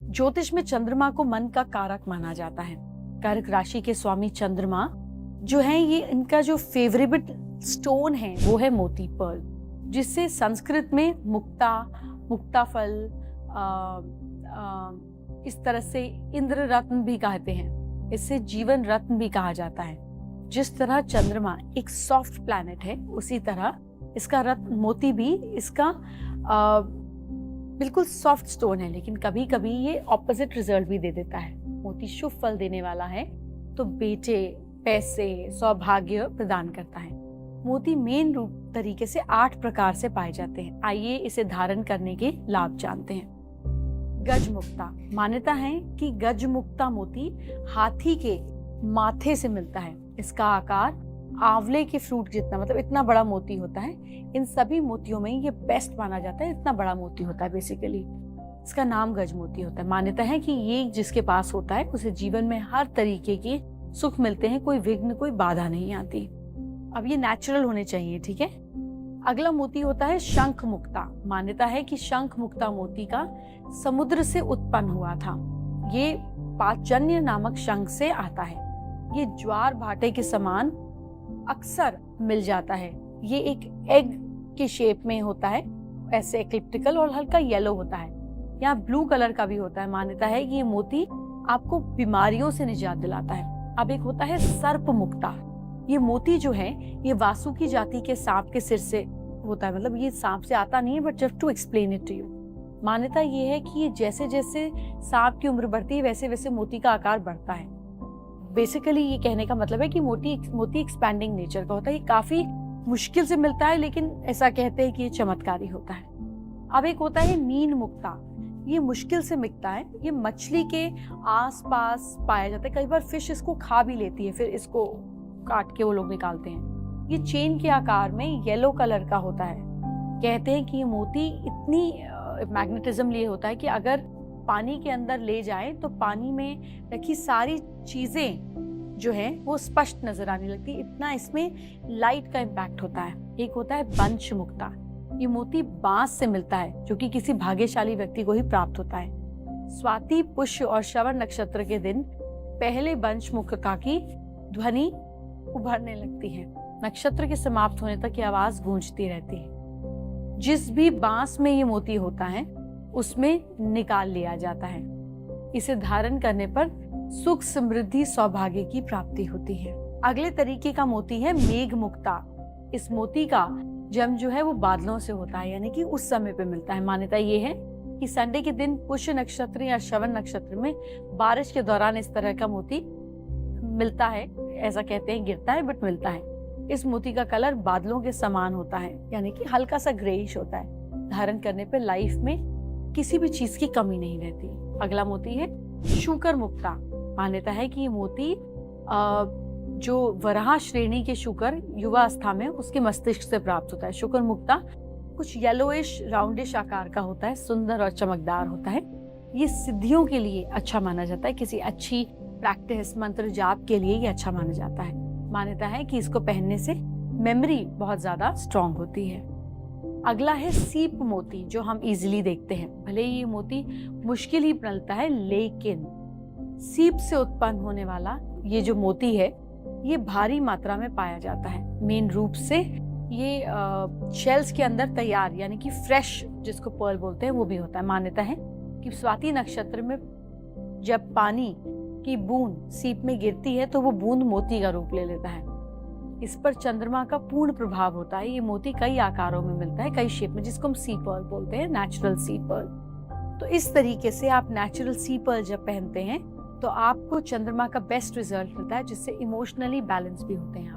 ज्योतिष में चंद्रमा को मन का कारक माना जाता है। कर्क राशि के स्वामी चंद्रमा जो है, ये इनका जो फेवरेट स्टोन है वो है मोती पर्ल, जिससे संस्कृत में मुक्ता, मुक्ता फल, इस तरह से इंद्र रत्न भी कहते हैं। इससे जीवन रत्न भी कहा जाता है। जिस तरह चंद्रमा एक सॉफ्ट प्लैनेट है, उसी तरह इसका रत्न मोती भी इसका बिल्कुल सॉफ्ट स्टोन है, लेकिन कभी कभी ये ऑपोजिट रिजल्ट भी दे देता है। मोती शुभ फल देने वाला है तो बेटे, पैसे, सौभाग्य प्रदान करता है। मोती मेन रूप तरीके से 8 प्रकार से पाए जाते हैं। आइए इसे धारण करने के लाभ जानते हैं। गजमुक्ता, मान्यता है कि गजमुक्ता मोती हाथी के माथे से मिलता है। इसका आकार आंवले के फ्रूट जितना, मतलब इतना बड़ा मोती होता है। इन सभी मोतियों में ये बेस्ट माना जाता है, इतना बड़ा मोती होता है बेसिकली। इसका नाम गज मोती होता है। मान्यता है कि ये जिसके पास होता है उसे जीवन में हर तरीके के सुख मिलते हैं, कोई विघ्न, कोई बाधा नहीं आती। अब ये नेचुरल होने चाहिए, ठीक है। अगला मोती होता है शंख मुक्ता। मान्यता है कि शंख मुक्ता मोती का समुद्र से उत्पन्न हुआ था। ये पाचजन्य नामक शंख से आता है। ये ज्वार भाटे के समान अक्सर मिल जाता है। ये एक एग के शेप में होता है, ऐसे एक्लिप्टिकल, और हल्का येलो होता है। यहाँ ब्लू कलर का भी होता है। मान्यता है कि ये मोती आपको बीमारियों से निजात दिलाता है। अब एक होता है सर्प मुक्ता। ये मोती जो है ये वासुकी जाति के सांप के सिर से होता है। मतलब ये सांप से आता नहीं है, but just to explain it to you. मान्यता ये है कि ये जैसे जैसे सांप की उम्र बढ़ती है वैसे वैसे मोती का आकार बढ़ता है। बेसिकली ये कहने का मतलब है कि मोती एक्सपैंडिंग नेचर का होता है। ये काफी मुश्किल से मिलता है, लेकिन ऐसा कहते हैं कि ये चमत्कारी होता है। अब एक होता है मीन मुक्ता। ये मुश्किल से मिलता है। ये मछली के आसपास पाया जाता है। कई बार फिश इसको खा भी लेती है, फिर इसको काट के वो लोग निकालते हैं। ये चेन के आकार में येलो कलर का होता है। कहते हैं कि ये मोती इतनी मैग्नेटिज्म लिए होता है कि अगर पानी के अंदर ले जाए तो पानी में रखी सारी चीजें जो है वो स्पष्ट नजर आने लगती है। इतना इसमें लाइट का इम्पैक्ट होता है। एक होता है वंश मुक्ता। ये मोती बांस से मिलता है, जो कि किसी भाग्यशाली व्यक्ति को ही प्राप्त होता है। स्वाति, पुष्य और श्रवण नक्षत्र के दिन पहले वंश मुक्ता की ध्वनि उभरने लगती है। नक्षत्र के समाप्त होने तक ये आवाज गूंजती रहती है। जिस भी बांस में ये मोती होता है उसमें निकाल लिया जाता है। इसे धारण करने पर सुख, समृद्धि, सौभाग्य की प्राप्ति होती है। अगले तरीके का मोती है मेघ मुक्ता। इस मोती का जन्म जो है वो बादलों से होता है, यानी कि उस समय पे मिलता है। मान्यता ये है कि संडे के दिन पुष्य नक्षत्र या श्रवण नक्षत्र में बारिश के दौरान इस तरह का मोती मिलता है। ऐसा कहते हैं गिरता है, बट मिलता है। इस मोती का कलर बादलों के समान होता है, यानी कि हल्का सा ग्रेइश होता है। धारण करने पे लाइफ में किसी भी चीज की कमी नहीं रहती। अगला मोती है शुकर मुक्ता। मान्यता है कि ये मोती जो वराह श्रेणी के शुकर युवा अवस्था में उसके मस्तिष्क से प्राप्त होता है। शुकर मुक्ता कुछ येलोइश राउंडिश आकार का होता है, सुंदर और चमकदार होता है। ये सिद्धियों के लिए अच्छा माना जाता है। किसी अच्छी प्रैक्टिस, मंत्र जाप के लिए ये अच्छा माना जाता है। मान्यता है कि इसको पहनने से मेमोरी बहुत ज्यादा स्ट्रांग होती है। अगला है सीप मोती, जो हम इजीली देखते हैं। भले ही ये मोती मुश्किल ही मिलता है, लेकिन सीप से उत्पन्न होने वाला ये जो मोती है ये भारी मात्रा में पाया जाता है। मेन रूप से ये शेल्स के अंदर तैयार, यानी कि फ्रेश, जिसको पर्ल बोलते हैं, वो भी होता है। मान्यता है कि स्वाति नक्षत्र में जब पानी की बूंद सीप में गिरती है तो वो बूंद मोती का रूप ले लेता है। इस पर चंद्रमा का पूर्ण प्रभाव होता है। ये मोती कई आकारों में मिलता है, कई शेप में, जिसको हम सी पर्ल बोलते हैं, नेचुरल सी पर्ल। तो इस तरीके से आप नेचुरल सी पर्ल जब पहनते हैं तो आपको चंद्रमा का बेस्ट रिजल्ट मिलता है, जिससे इमोशनली बैलेंस भी होते हैं आप।